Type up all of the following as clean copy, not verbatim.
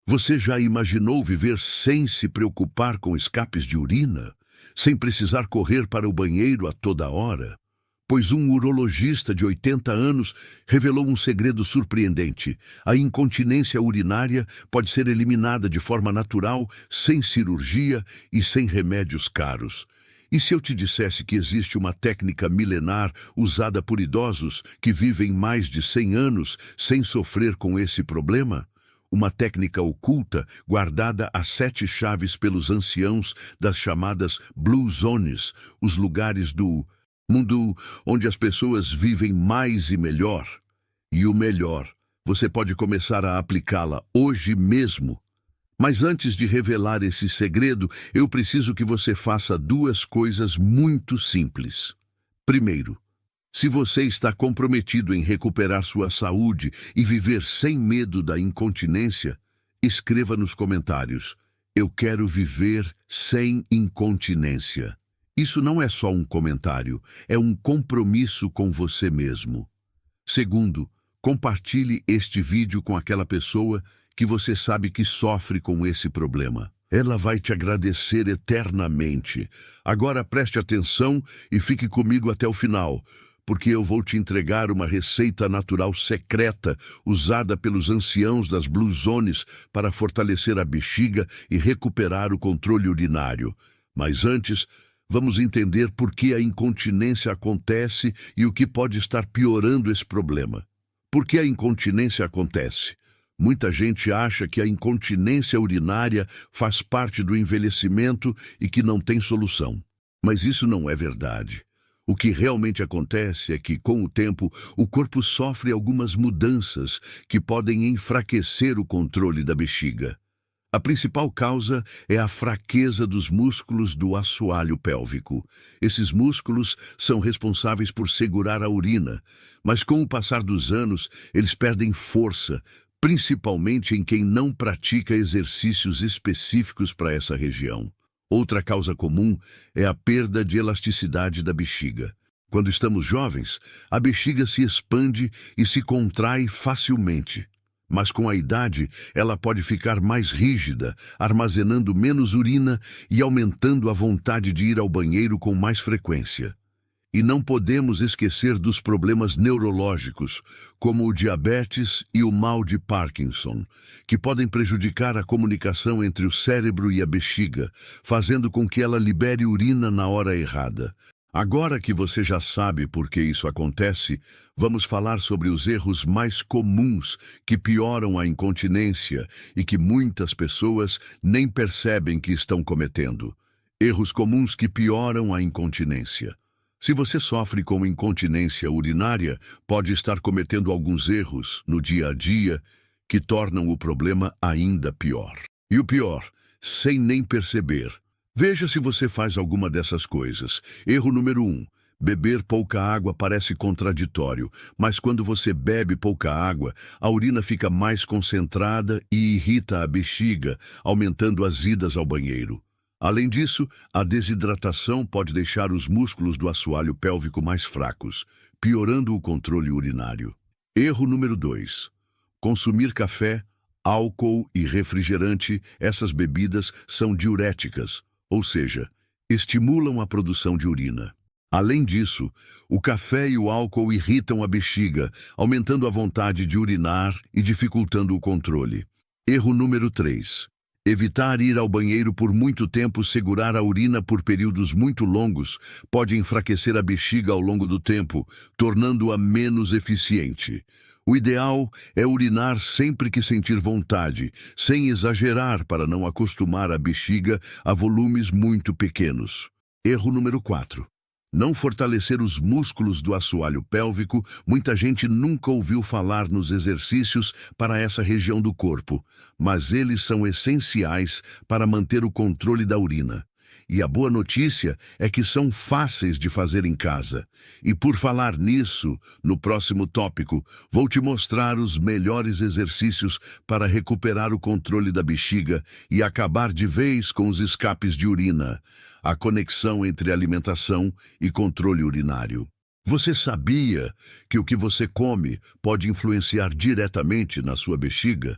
Você já imaginou viver sem se preocupar com escapes de urina? Sem precisar correr para o banheiro a toda hora? Pois um urologista de 80 anos revelou um segredo surpreendente. A incontinência urinária pode ser eliminada de forma natural, sem cirurgia e sem remédios caros. E se eu te dissesse que existe uma técnica milenar usada por idosos que vivem mais de 100 anos sem sofrer com esse problema? Uma técnica oculta guardada a 7 chaves pelos anciãos das chamadas Blue Zones, os lugares do mundo onde as pessoas vivem mais e melhor. E o melhor, você pode começar a aplicá-la hoje mesmo. Mas antes de revelar esse segredo, eu preciso que você faça 2 coisas muito simples. Primeiro, se você está comprometido em recuperar sua saúde e viver sem medo da incontinência, escreva nos comentários: "Eu quero viver sem incontinência". Isso não é só um comentário, é um compromisso com você mesmo. Segundo, compartilhe este vídeo com aquela pessoa que você sabe que sofre com esse problema. Ela vai te agradecer eternamente. Agora preste atenção e fique comigo até o final, porque eu vou te entregar uma receita natural secreta usada pelos anciãos das Blue Zones para fortalecer a bexiga e recuperar o controle urinário. Mas antes, vamos entender por que a incontinência acontece e o que pode estar piorando esse problema. Por que a incontinência acontece? Muita gente acha que a incontinência urinária faz parte do envelhecimento e que não tem solução. Mas isso não é verdade. O que realmente acontece é que, com o tempo, o corpo sofre algumas mudanças que podem enfraquecer o controle da bexiga. A principal causa é a fraqueza dos músculos do assoalho pélvico. Esses músculos são responsáveis por segurar a urina, mas com o passar dos anos, eles perdem força, principalmente em quem não pratica exercícios específicos para essa região. Outra causa comum é a perda de elasticidade da bexiga. Quando estamos jovens, a bexiga se expande e se contrai facilmente. Mas com a idade, ela pode ficar mais rígida, armazenando menos urina e aumentando a vontade de ir ao banheiro com mais frequência. E não podemos esquecer dos problemas neurológicos, como o diabetes e o mal de Parkinson, que podem prejudicar a comunicação entre o cérebro e a bexiga, fazendo com que ela libere urina na hora errada. Agora que você já sabe por que isso acontece, vamos falar sobre os erros mais comuns que pioram a incontinência e que muitas pessoas nem percebem que estão cometendo. Erros comuns que pioram a incontinência. Se você sofre com incontinência urinária, pode estar cometendo alguns erros no dia a dia que tornam o problema ainda pior. E o pior, sem nem perceber. Veja se você faz alguma dessas coisas. Erro número 1. Beber pouca água parece contraditório, mas quando você bebe pouca água, a urina fica mais concentrada e irrita a bexiga, aumentando as idas ao banheiro. Além disso, a desidratação pode deixar os músculos do assoalho pélvico mais fracos, piorando o controle urinário. Erro número 2. Consumir café, álcool e refrigerante. Essas bebidas são diuréticas, ou seja, estimulam a produção de urina. Além disso, o café e o álcool irritam a bexiga, aumentando a vontade de urinar e dificultando o controle. Erro número 3. Evitar ir ao banheiro por muito tempo. Segurar a urina por períodos muito longos pode enfraquecer a bexiga ao longo do tempo, tornando-a menos eficiente. O ideal é urinar sempre que sentir vontade, sem exagerar para não acostumar a bexiga a volumes muito pequenos. Erro número 4. Não fortalecer os músculos do assoalho pélvico. Muita gente nunca ouviu falar nos exercícios para essa região do corpo, mas eles são essenciais para manter o controle da urina. E a boa notícia é que são fáceis de fazer em casa. E por falar nisso, no próximo tópico, vou te mostrar os melhores exercícios para recuperar o controle da bexiga e acabar de vez com os escapes de urina. A conexão entre alimentação e controle urinário. Você sabia que o que você come pode influenciar diretamente na sua bexiga?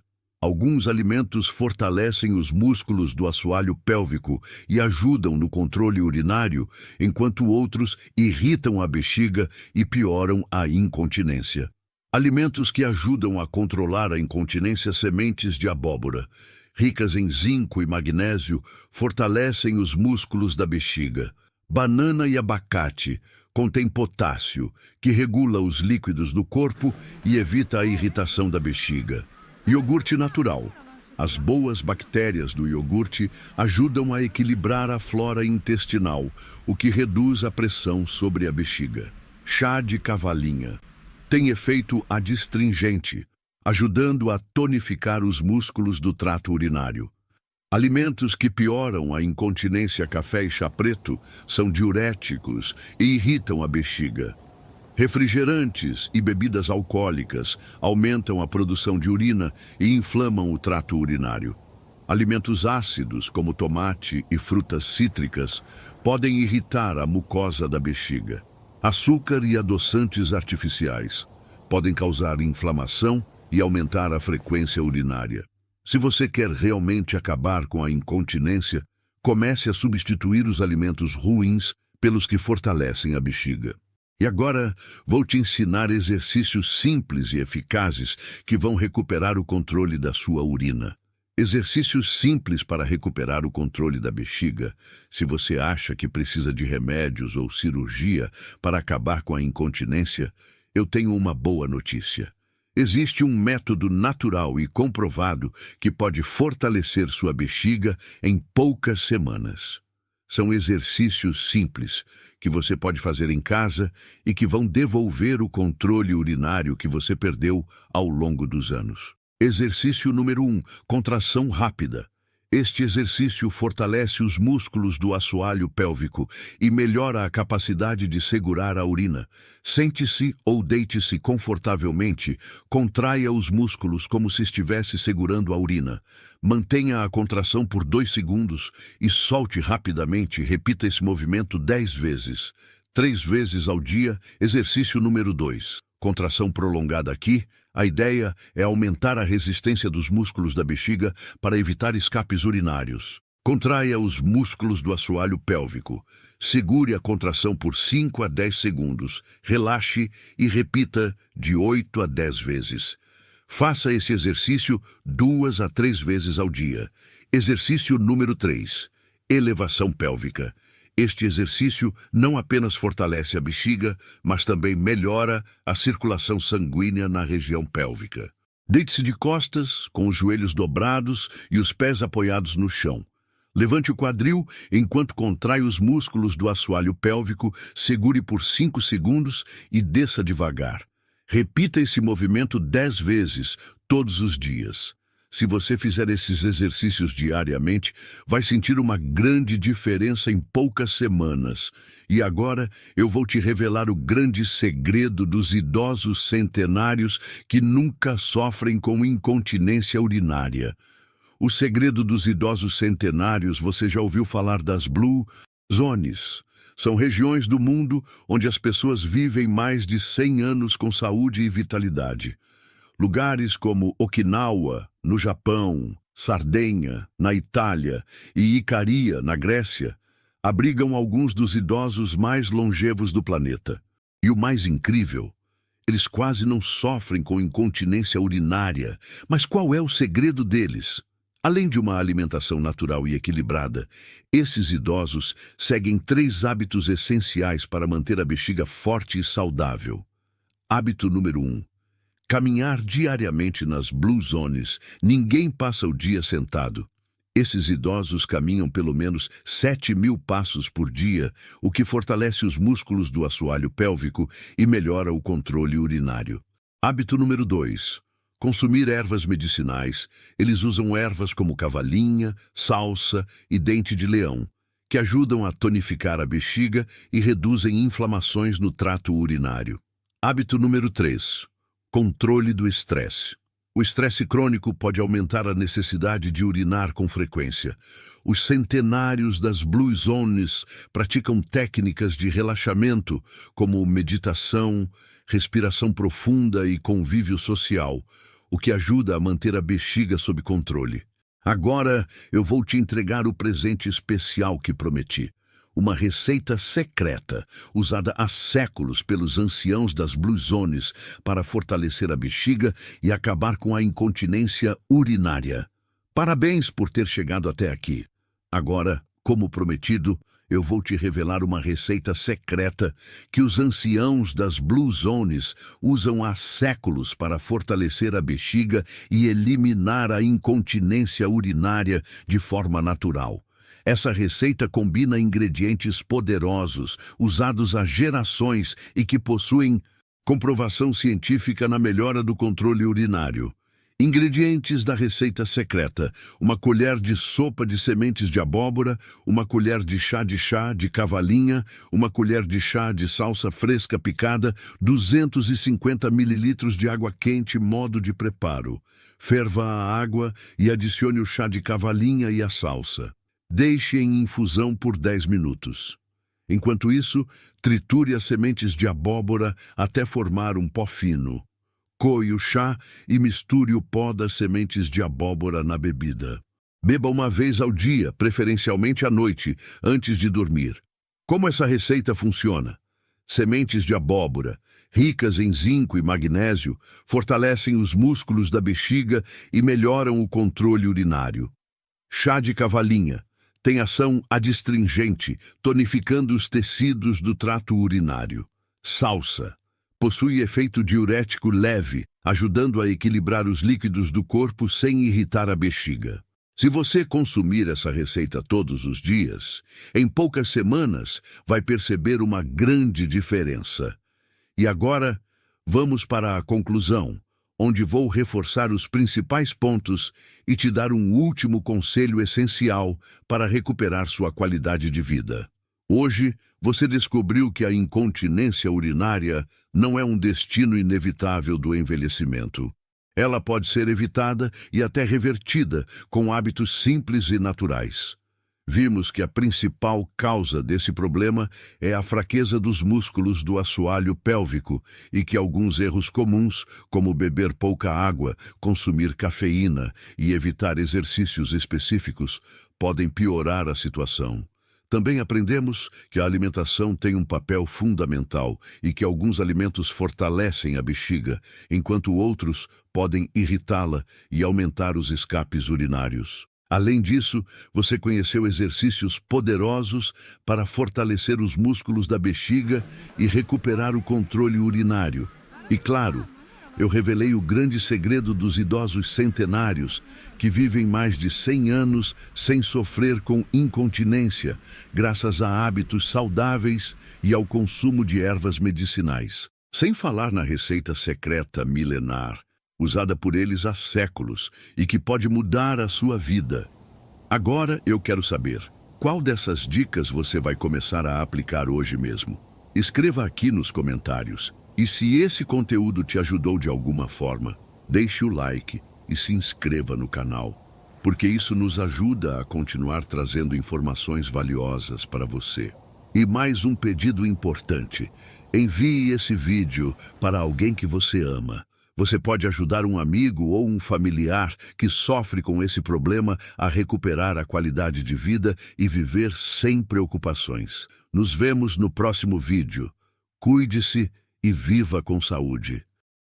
Alguns alimentos fortalecem os músculos do assoalho pélvico e ajudam no controle urinário, enquanto outros irritam a bexiga e pioram a incontinência. Alimentos que ajudam a controlar a incontinência: sementes de abóbora, ricas em zinco e magnésio, fortalecem os músculos da bexiga. Banana e abacate contêm potássio, que regula os líquidos do corpo e evita a irritação da bexiga. Iogurte natural. As boas bactérias do iogurte ajudam a equilibrar a flora intestinal, o que reduz a pressão sobre a bexiga. Chá de cavalinha. Tem efeito adstringente, ajudando a tonificar os músculos do trato urinário. Alimentos que pioram a incontinência: café e chá preto são diuréticos e irritam a bexiga. Refrigerantes e bebidas alcoólicas aumentam a produção de urina e inflamam o trato urinário. Alimentos ácidos, como tomate e frutas cítricas, podem irritar a mucosa da bexiga. Açúcar e adoçantes artificiais podem causar inflamação e aumentar a frequência urinária. Se você quer realmente acabar com a incontinência, comece a substituir os alimentos ruins pelos que fortalecem a bexiga. E agora vou te ensinar exercícios simples e eficazes que vão recuperar o controle da sua urina. Exercícios simples para recuperar o controle da bexiga. Se você acha que precisa de remédios ou cirurgia para acabar com a incontinência, eu tenho uma boa notícia. Existe um método natural e comprovado que pode fortalecer sua bexiga em poucas semanas. São exercícios simples que você pode fazer em casa e que vão devolver o controle urinário que você perdeu ao longo dos anos. Exercício número 1. Contração rápida. Este exercício fortalece os músculos do assoalho pélvico e melhora a capacidade de segurar a urina. Sente-se ou deite-se confortavelmente, contraia os músculos como se estivesse segurando a urina. Mantenha a contração por 2 segundos e solte rapidamente. Repita esse movimento 10 vezes, 3 vezes ao dia. Exercício número 2. Contração prolongada aqui. A ideia é aumentar a resistência dos músculos da bexiga para evitar escapes urinários. Contraia os músculos do assoalho pélvico. Segure a contração por 5 a 10 segundos. Relaxe e repita de 8 a 10 vezes. Faça esse exercício 2 a 3 vezes ao dia. Exercício número 3. Elevação pélvica. Este exercício não apenas fortalece a bexiga, mas também melhora a circulação sanguínea na região pélvica. Deite-se de costas, com os joelhos dobrados e os pés apoiados no chão. Levante o quadril enquanto contrai os músculos do assoalho pélvico, segure por 5 segundos e desça devagar. Repita esse movimento 10 vezes, todos os dias. Se você fizer esses exercícios diariamente, vai sentir uma grande diferença em poucas semanas. E agora eu vou te revelar o grande segredo dos idosos centenários que nunca sofrem com incontinência urinária. O segredo dos idosos centenários: você já ouviu falar das Blue Zones? São regiões do mundo onde as pessoas vivem mais de 100 anos com saúde e vitalidade. Lugares como Okinawa, no Japão, Sardenha, na Itália, e Icaria, na Grécia, abrigam alguns dos idosos mais longevos do planeta. E o mais incrível, eles quase não sofrem com incontinência urinária. Mas qual é o segredo deles? Além de uma alimentação natural e equilibrada, esses idosos seguem 3 hábitos essenciais para manter a bexiga forte e saudável. Hábito número 1. Caminhar diariamente nas Blue Zones. Ninguém passa o dia sentado. Esses idosos caminham pelo menos 7.000 passos por dia, o que fortalece os músculos do assoalho pélvico e melhora o controle urinário. Hábito número 2. Consumir ervas medicinais. Eles usam ervas como cavalinha, salsa e dente de leão, que ajudam a tonificar a bexiga e reduzem inflamações no trato urinário. Hábito número 3. Controle do estresse. O estresse crônico pode aumentar a necessidade de urinar com frequência. Os centenários das Blue Zones praticam técnicas de relaxamento, como meditação, respiração profunda e convívio social, o que ajuda a manter a bexiga sob controle. Agora eu vou te entregar o presente especial que prometi. Uma receita secreta, usada há séculos pelos anciãos das Blue Zones para fortalecer a bexiga e acabar com a incontinência urinária. Parabéns por ter chegado até aqui. Agora, como prometido, eu vou te revelar uma receita secreta que os anciãos das Blue Zones usam há séculos para fortalecer a bexiga e eliminar a incontinência urinária de forma natural. Essa receita combina ingredientes poderosos, usados há gerações e que possuem comprovação científica na melhora do controle urinário. Ingredientes da receita secreta: uma colher de sopa de sementes de abóbora, uma colher de chá de cavalinha, uma colher de chá de salsa fresca picada, 250 ml de água quente. Modo de preparo: ferva a água e adicione o chá de cavalinha e a salsa. Deixe em infusão por 10 minutos. Enquanto isso, triture as sementes de abóbora até formar um pó fino. Coe o chá e misture o pó das sementes de abóbora na bebida. Beba uma vez ao dia, preferencialmente à noite, antes de dormir. Como essa receita funciona? Sementes de abóbora, ricas em zinco e magnésio, fortalecem os músculos da bexiga e melhoram o controle urinário. Chá de cavalinha tem ação adstringente, tonificando os tecidos do trato urinário. Salsa possui efeito diurético leve, ajudando a equilibrar os líquidos do corpo sem irritar a bexiga. Se você consumir essa receita todos os dias, em poucas semanas vai perceber uma grande diferença. E agora, vamos para a conclusão, onde vou reforçar os principais pontos e te dar um último conselho essencial para recuperar sua qualidade de vida. Hoje, você descobriu que a incontinência urinária não é um destino inevitável do envelhecimento. Ela pode ser evitada e até revertida com hábitos simples e naturais. Vimos que a principal causa desse problema é a fraqueza dos músculos do assoalho pélvico e que alguns erros comuns, como beber pouca água, consumir cafeína e evitar exercícios específicos, podem piorar a situação. Também aprendemos que a alimentação tem um papel fundamental e que alguns alimentos fortalecem a bexiga, enquanto outros podem irritá-la e aumentar os escapes urinários. Além disso, você conheceu exercícios poderosos para fortalecer os músculos da bexiga e recuperar o controle urinário. E claro, eu revelei o grande segredo dos idosos centenários que vivem mais de 100 anos sem sofrer com incontinência, graças a hábitos saudáveis e ao consumo de ervas medicinais. Sem falar na receita secreta milenar, usada por eles há séculos e que pode mudar a sua vida. Agora eu quero saber, qual dessas dicas você vai começar a aplicar hoje mesmo? Escreva aqui nos comentários. E se esse conteúdo te ajudou de alguma forma, deixe o like e se inscreva no canal, porque isso nos ajuda a continuar trazendo informações valiosas para você. E mais um pedido importante: envie esse vídeo para alguém que você ama. Você pode ajudar um amigo ou um familiar que sofre com esse problema a recuperar a qualidade de vida e viver sem preocupações. Nos vemos no próximo vídeo. Cuide-se e viva com saúde.